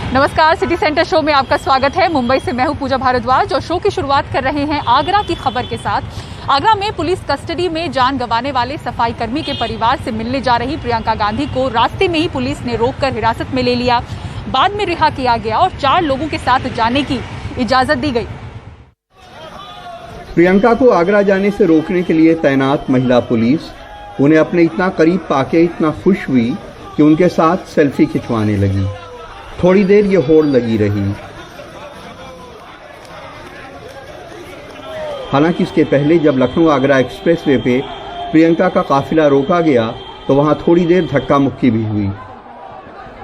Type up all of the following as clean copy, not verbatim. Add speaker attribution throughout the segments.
Speaker 1: नमस्कार, city centre show में आपका स्वागत है। मुंबई से मैं हूं पूजा भारद्वाज और शो की शुरुआत कर रहे हैं आगरा की खबर के साथ। आगरा में पुलिस कस्टडी में जान गंवाने वाले सफाई कर्मी के परिवार से मिलने जा रही प्रियंका गांधी को रास्ते में ही पुलिस ने रोककर हिरासत में ले लिया। बाद में रिहा किया गया और 4 लोगों के साथ जाने की इजाजत दी गई।
Speaker 2: प्रियंका को आगरा जाने से रोकने के लिए तैनात महिला पुलिस उन्हें अपने इतना करीब पाके इतना खुश हुई कि उनके साथ सेल्फी खिंचवाने लगी। थोड़ी देर ये होड़ लगी रही। हालांकि इसके पहले जब लखनऊ आगरा एक्सप्रेसवे पे प्रियंका का काफिला रोका गया तो वहां थोड़ी देर धक्का मुक्की भी हुई।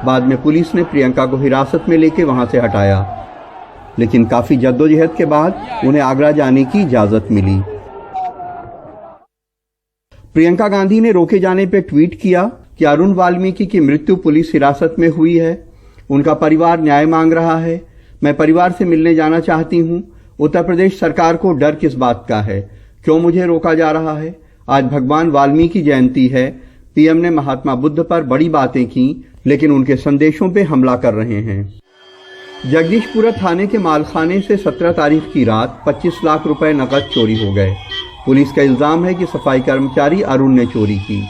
Speaker 2: बाद में पुलिस ने प्रियंका को हिरासत में लेकर वहां से हटाया, लेकिन काफी जद्दोजहद के बाद उन्हें आगरा जाने की इजाजत मिली। प्रियंका गांधी ने रोके जाने पर ट्वीट किया कि अरुण वाल्मीकि की मृत्यु पुलिस हिरासत में हुई है। उनका परिवार न्याय मांग रहा है। मैं परिवार से मिलने जाना चाहती हूं। उत्तर प्रदेश सरकार को डर किस बात का है? क्यों मुझे रोका जा रहा है? आज भगवान वाल्मीकि जयंती है। पीएम ने महात्मा बुद्ध पर बड़ी बातें की, लेकिन उनके संदेशों पे हमला कर रहे हैं। जगदीशपुरा थाने के मालखाने से 17 तारीख की रात 25 लाख रुपए नकद चोरी हो गए। पुलिस का इल्जाम है कि सफाई कर्मचारी अरुण ने चोरी की।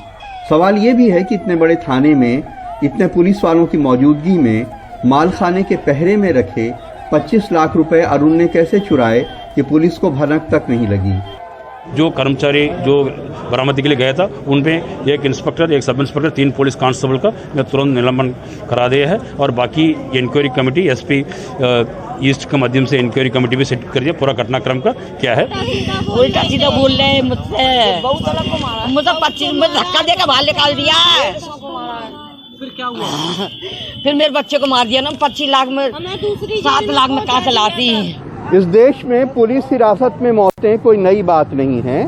Speaker 2: सवाल ये भी है कि इतने बड़े थाने में इतने पुलिस वालों की मौजूदगी में मालखाने के पहरे में रखे 25 लाख रुपए अरुण ने कैसे चुराए, कि पुलिस को भनक तक नहीं लगी।
Speaker 3: जो कर्मचारी जो बरामदी के लिए गया था उनमें एक इंस्पेक्टर, एक सब इंस्पेक्टर, 3 पुलिस कांस्टेबल का मैं तुरंत निलंबन करा दिया है और बाकी इंक्वायरी कमेटी एसपी ईस्ट के माध्यम से इंक्वायरी कमेटी भी सेट कर दिया। पूरा घटनाक्रम का क्या है,
Speaker 4: उल्टा सीधा बोल रहे हैं मुझसे 25 में धक्का देकर बाहर निकाल दिया।
Speaker 5: फिर क्या हुआ?
Speaker 4: फिर मेरे बच्चे को मार दिया ना। 25 लाख में 7 लाख में कहाँ चलाती।
Speaker 2: इस देश में पुलिस हिरासत में मौतें कोई नई बात नहीं है,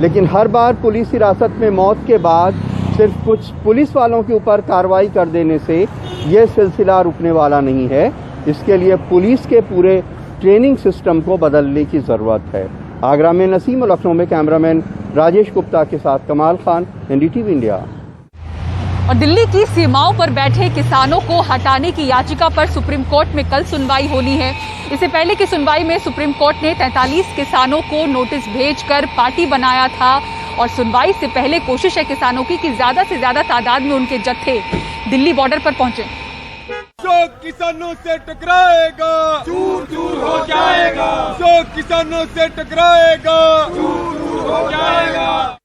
Speaker 2: लेकिन हर बार पुलिस हिरासत में मौत के बाद सिर्फ कुछ पुलिस वालों के ऊपर कार्रवाई कर देने से यह सिलसिला रुकने वाला नहीं है। इसके लिए पुलिस के पूरे ट्रेनिंग सिस्टम को बदलने की जरूरत है। आगरा में नसीम और लखनऊ में कैमरामैन राजेश गुप्ता के साथ कमाल खान, एनडीटीवी इंडिया।
Speaker 1: और दिल्ली की सीमाओं पर बैठे किसानों को हटाने की याचिका पर सुप्रीम कोर्ट में कल सुनवाई होनी है। इससे पहले की सुनवाई में सुप्रीम कोर्ट ने 43 किसानों को नोटिस भेजकर पार्टी बनाया था और सुनवाई से पहले कोशिश है किसानों की कि ज्यादा से ज्यादा तादाद में उनके जत्थे दिल्ली बॉर्डर पर पहुंचे।
Speaker 6: जो किसानों से टकराएगा चूर चूर हो जाएगा। जो किसानों से टकराएगा चूर चूर हो जाएगा।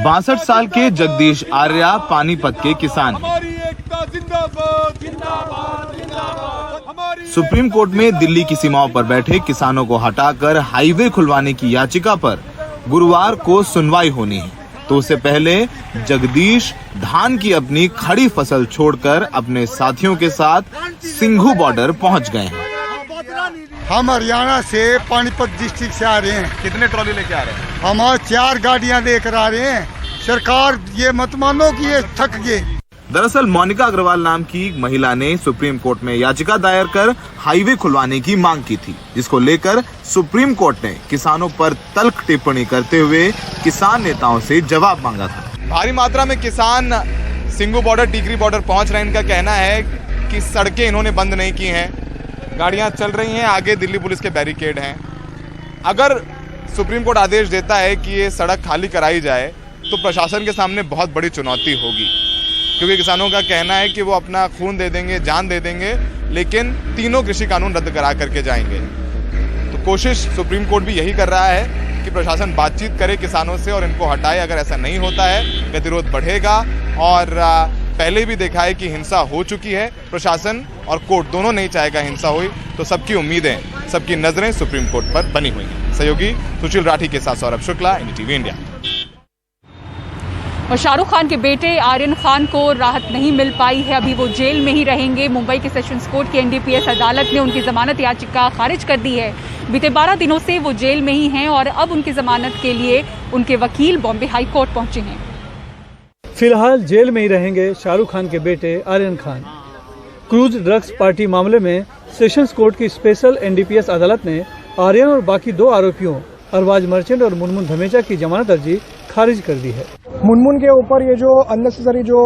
Speaker 7: 62 साल के जगदीश आर्या पानीपत के किसान।
Speaker 6: हमारी एकता जिंदाबाद जिंदाबाद जिंदाबाद।
Speaker 7: सुप्रीम कोर्ट में दिल्ली की सीमाओं पर बैठे किसानों को हटाकर हाईवे खुलवाने की याचिका पर गुरुवार को सुनवाई होनी है, तो उससे पहले जगदीश धान की अपनी खड़ी फसल छोड़कर अपने साथियों के साथ सिंघू बॉर्डर पहुंच गए हैं।
Speaker 8: हम हरियाणा से पानीपत डिस्ट्रिक्ट से आ रहे हैं।
Speaker 7: कितने ट्रॉली लेके आ रहे हैं?
Speaker 8: हमारे 4 गाड़ियां लेकर आ रहे हैं। सरकार ये मत मानो कि ये थक गए।
Speaker 7: दरअसल मोनिका अग्रवाल नाम की महिला ने सुप्रीम कोर्ट में याचिका दायर कर हाईवे खुलवाने की मांग की थी, जिसको लेकर सुप्रीम कोर्ट ने किसानों पर तल्ख टिप्पणी करते हुए किसान नेताओं से जवाब मांगा था।
Speaker 9: भारी मात्रा में किसान सिंघू बॉर्डर, टीकरी बॉर्डर पहुंच रहे हैं। इनका कहना है कि सड़कें इन्होंने बंद नहीं की हैं, गाड़ियां चल रही हैं, आगे दिल्ली पुलिस के बैरिकेड हैं। अगर सुप्रीम कोर्ट आदेश देता है कि ये सड़क खाली कराई जाए तो प्रशासन के सामने बहुत बड़ी चुनौती होगी, क्योंकि किसानों का कहना है कि वो अपना खून दे देंगे, जान दे देंगे, लेकिन तीनों कृषि कानून रद्द करा करके जाएंगे। तो कोशिश सुप्रीम कोर्ट भी यही कर रहा है कि प्रशासन बातचीत करे किसानों से और इनको हटाए। अगर ऐसा नहीं होता है गतिरोध बढ़ेगा और पहले भी देखा है कि हिंसा हो चुकी है। प्रशासन और कोर्ट दोनों नहीं चाहेगा हिंसा हुई, तो सबकी उम्मीदें, सबकी नजरें सुप्रीम कोर्ट पर बनी हुई हैं। सहयोगी सुशील राठी के साथ सौरभ शुक्ला, एनडीटीवी इंडिया।
Speaker 1: और शाहरुख खान के बेटे आर्यन खान को राहत नहीं मिल पाई है। अभी वो जेल में ही रहेंगे। मुंबई के सेशंस कोर्ट की एनडीपीएस अदालत ने उनकी जमानत याचिका खारिज कर दी है। बीते 12 दिनों से वो जेल में ही हैं और अब उनकी जमानत के लिए उनके वकील बॉम्बे हाई कोर्ट पहुंचे हैं।
Speaker 5: फिलहाल जेल में ही रहेंगे शाहरुख खान के बेटे Aryan Khan. Cruise drugs party मामले में सेशंस कोर्ट की स्पेशल एनडीपीएस अदालत ने आर्यन और बाकी 2 आरोपियों अरबाज मर्चेंट और मुनमुन धमेजा की जमानत अर्जी खारिज कर दी है।
Speaker 10: मुनमुन के ऊपर ये जो अननेसेसरी जो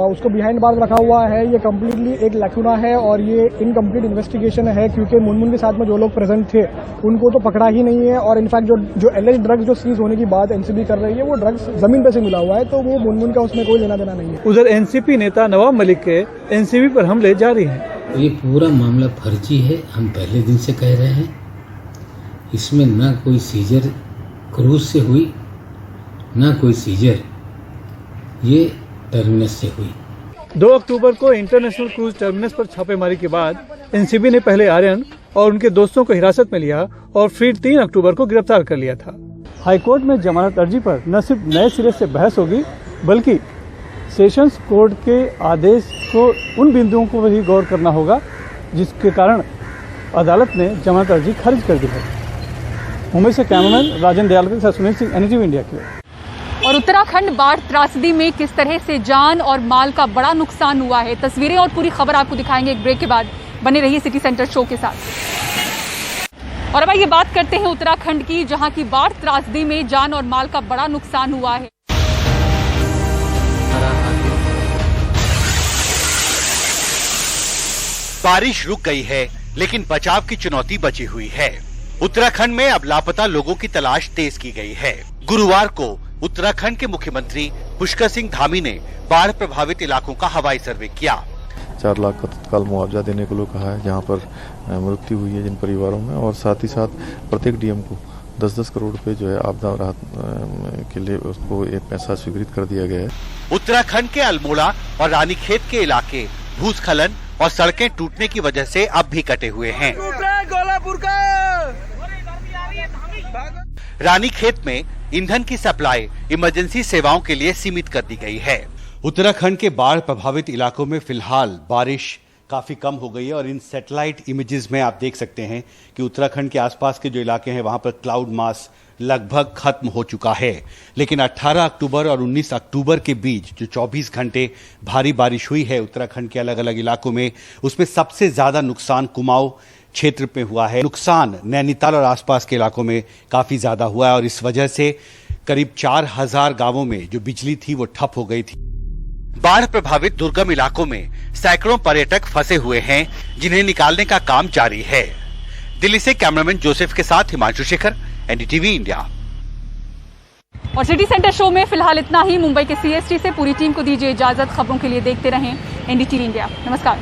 Speaker 10: उसको बिहाइंड बार रखा हुआ है, ये कम्प्लीटली एक लैक्यूना है और ये इनकम्प्लीट इन्वेस्टिगेशन है, क्योंकि मुनमुन के साथ में जो लोग प्रेजेंट थे उनको तो पकड़ा ही नहीं है। और इनफैक्ट जो एलएच ड्रग्स जो सीज होने की बात एनसीबी कर रही है, वो ड्रग्स जमीन पे से मिला हुआ है, तो वो मुनमुन का उसमें कोई लेना देना नहीं है।
Speaker 5: उधर एनसीपी नेता नवाब मलिक के एनसीबी पर हमले जारी हैं।
Speaker 11: ये पूरा मामला फर्जी है, हम पहले दिन से कह रहे हैं। इसमें न कोई सीजर क्रूज से हुई, न कोई सीजर ये टर्मिनस से हुई।
Speaker 5: 2 अक्टूबर को इंटरनेशनल क्रूज टर्मिनस पर छापेमारी के बाद एनसीबी ने पहले आर्यन और उनके दोस्तों को हिरासत में लिया और फिर 3 अक्टूबर को गिरफ्तार कर लिया था। हाईकोर्ट में जमानत अर्जी पर न सिर्फ नए सिरे से बहस होगी, बल्कि सेशंस कोर्ट के आदेश को उन बिंदुओं को भी गौर करना होगा जिसके कारण अदालत ने जमानत अर्जी खारिज कर दी है। मुंबई से कैमरामैन राजन दयाल के साथ सुनील सिंह, एनडीटीवी इंडिया के लिए।
Speaker 1: और उत्तराखंड बाढ़ त्रासदी में किस तरह से जान और माल का बड़ा नुकसान हुआ है, तस्वीरें और पूरी खबर आपको दिखाएंगे एक ब्रेक के बाद। बने रहिए सिटी सेंटर शो के साथ। और अब आइए बात करते हैं उत्तराखंड की, जहां की बाढ़ त्रासदी में जान और माल का बड़ा नुकसान हुआ है।
Speaker 12: बारिश रुक गई है, लेकिन बचाव की चुनौती बची हुई है। उत्तराखंड में अब लापता लोगों की तलाश तेज की गई है। गुरुवार को उत्तराखंड के मुख्यमंत्री पुष्कर सिंह धामी ने बाढ़ प्रभावित इलाकों का हवाई सर्वे किया।
Speaker 13: 4 लाख का तत्काल मुआवजा देने को लोग कहा है, जहां पर मृत्यु हुई है जिन परिवारों में, और साथ ही साथ प्रत्येक डीएम को 10-10 करोड़ रुपए जो है आपदा राहत के लिए उसको एक पैसा स्वीकृत कर दिया गया है।
Speaker 12: उत्तराखंड के अल्मोड़ा और रानीखेत के इलाके भूस्खलन और सड़कें टूटने की वजह से अब भी कटे हुए हैं। रानीखेत में ईंधन की सप्लाई इमरजेंसी सेवाओं के लिए सीमित कर दी गई है। उत्तराखंड के बाढ़ प्रभावित इलाकों में फिलहाल बारिश काफी कम हो गई है और इन सैटेलाइट इमेजेस में आप देख सकते हैं कि उत्तराखंड के आसपास के जो इलाके हैं वहां पर क्लाउड मास लगभग खत्म हो चुका है। लेकिन 18 अक्टूबर और 19 अक्टूबर के बीच जो 24 घंटे भारी बारिश हुई है उत्तराखंड के अलग अलग इलाकों में, उसमें सबसे ज्यादा नुकसान कुमाऊं क्षेत्र में हुआ है। नुकसान नैनीताल और आसपास के इलाकों में काफी ज्यादा हुआ है और इस वजह से करीब 4000 गांवों में जो बिजली थी वो ठप हो गई थी। बाढ़ प्रभावित दुर्गम इलाकों में सैकड़ों पर्यटक फंसे हुए हैं, जिन्हें निकालने का काम जारी है। दिल्ली से कैमरामैन जोसेफ के साथ हिमांशु शेखर, एनडीटीवी इंडिया।
Speaker 1: और सिटी सेंटर शो में फिलहाल इतना ही। मुंबई के सीएसटी से पूरी टीम को दीजिए इजाजत। खबरों के लिए देखते रहें एनडीटीवी इंडिया। नमस्कार।